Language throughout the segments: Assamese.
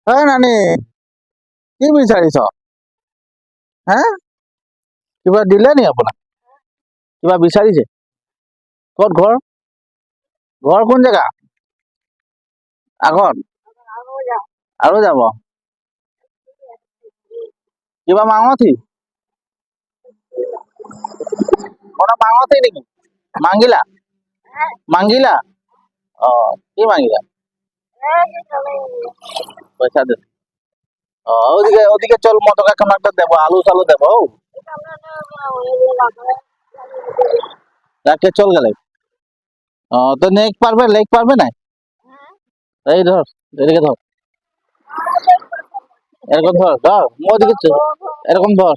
হয় নানি কি বিচাৰিছ হে কিবা দিলে নি আপোনাক কিবা বিচাৰিছে ক'ত ঘৰ ঘৰ কোন জেগা আগত আৰু যাব কিবা মাঙঠি মাঙঠি নেকি মাঙ্গিলা মাঙ্গিলা অ কি মাঙ্গিলা পয়সা দে ওদিকে চল মোটকা কোনো একটা দেবো আলু চালু দেবো যাকে চল গেলে তো লেক পারবে না এই ধর এদিকে ধর এরকম ধর ধর ওদিকে এরকম ধর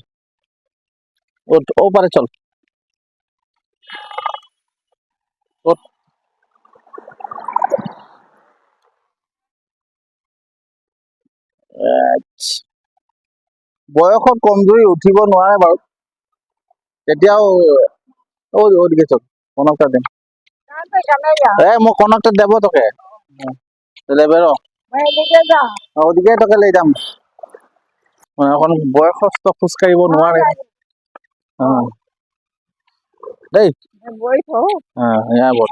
ও পারে চল ওঠ। বয়সত কমজুৰি উঠিব নোৱাৰে বাৰু তেতিয়াও ওদিকে চল কনকটা দিম মই কনকটা দেব তোকে দেবে র ওদিকে তোকে লৈ যাম এখন বয়সস্থ খোজ কাঢ়িব নোৱাৰে দেই এয়া বল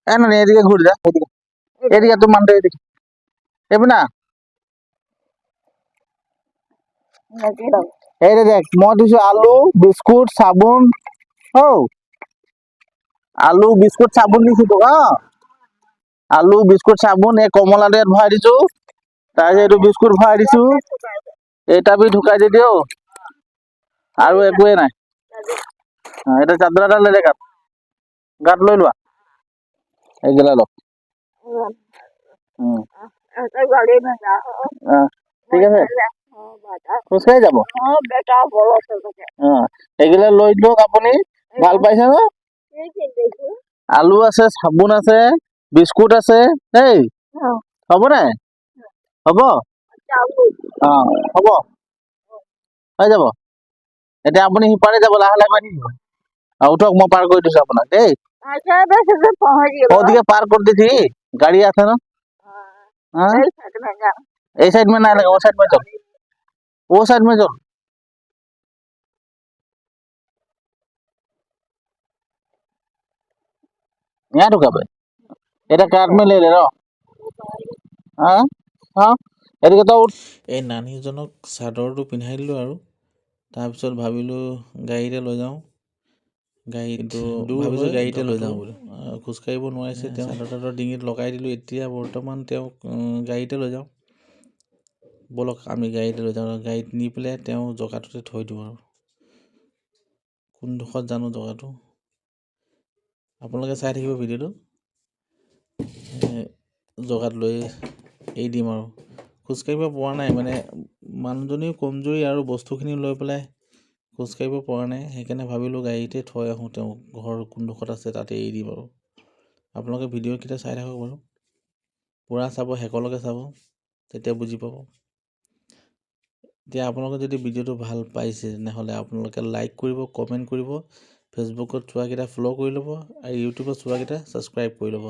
না এদিকে ঘুরে যা এদিকে এদিকে তো মানতে এদিকে এবি না এই রে দেখ মই দিছো আলু বিস্কুট চাবোন ও আলু বিস্কুট চাবোন দিছো তোক আলু বিস্কুট চাবোন এই কমলা ইয়াত ভৰাই দিছো তাৰপিছত এইটো বিস্কুট ভৰাই দিছো এটা বি ঢুকাই দি দিও আৰু একোৱে নাই এটা চাদৰ এটা লৈ দে গাত লৈ লোৱা এইগিলা লওক ঠিক আছে খোজকাঢ়ি যাব এইগিলা লৈ লওক আপুনি ভাল পাইছে ন আলু আছে চাবোন আছে বিস্কুট আছে দেই হ'ব নাই হ'ব হ'ব হৈ যাব এতিয়া আপুনি সিপাৰে যাব লাহে লাহে গৈ থাকিব উঠক মই পাৰ কৰি দিছো আপোনাক দেই ওদিকে पार कर दी थी गाड़ी आता ना এই साइड में ना लगा वो साइड में चल वो साइड में चल यहाँ ঢুকাবে এটা কাট में ले ले रो हाँ हाँ এদিকে তো এই নানীজনক চাদৰটো পিন্ধাই দিলোঁ আৰু তাৰপিছত ভাবিলোঁ গাড়ীতে লৈ যাওঁ গাড়ীটো ভাবিছোঁ গাড়ীতে লৈ যাওঁ বুলি খোজকাঢ়িব নোৱাৰিছে তেওঁ চাদৰ ডিঙিত লগাই দিলোঁ এতিয়া বৰ্তমান তেওঁক গাড়ীতে লৈ যাওঁ ব'লক আমি গাড়ীতে লৈ যাওঁ গাড়ীত নি পেলাই তেওঁ জগাটোতে থৈ দিওঁ আৰু কোনডোখৰত জানো জগাটো আপোনালোকে চাই থাকিব ভিডিঅ'টো জগাত লৈ এৰি দিম আৰু খোজকাঢ়িব পৰা নাই মানে মানুহজনীও কমজুৰি আৰু বস্তুখিনি লৈ পেলাই খোজকাঢ়িব পৰা নাই সেইকাৰণে ভাবিলোঁ গাড়ীতে থৈ আহোঁ তেওঁ ঘৰ কোনডোখৰত আছে তাতে এৰি দিম আৰু আপোনালোকে ভিডিঅ'কেইটা চাই থাকক বাৰু পূৰা চাব শেষলৈকে চাব তেতিয়া বুজি পাব এতিয়া আপোনালোকে যদি ভিডিঅ'টো ভাল পাইছে তেনেহ'লে আপোনালোকে লাইক কৰিব কমেণ্ট কৰিব ফেচবুকত চোৱাকেইটা ফ'ল' কৰি ল'ব আৰু ইউটিউবত চোৱাকেইটা ছাবস্ক্ৰাইব কৰি ল'ব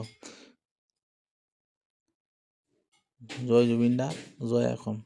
জয় জুবিন দা জয় অসম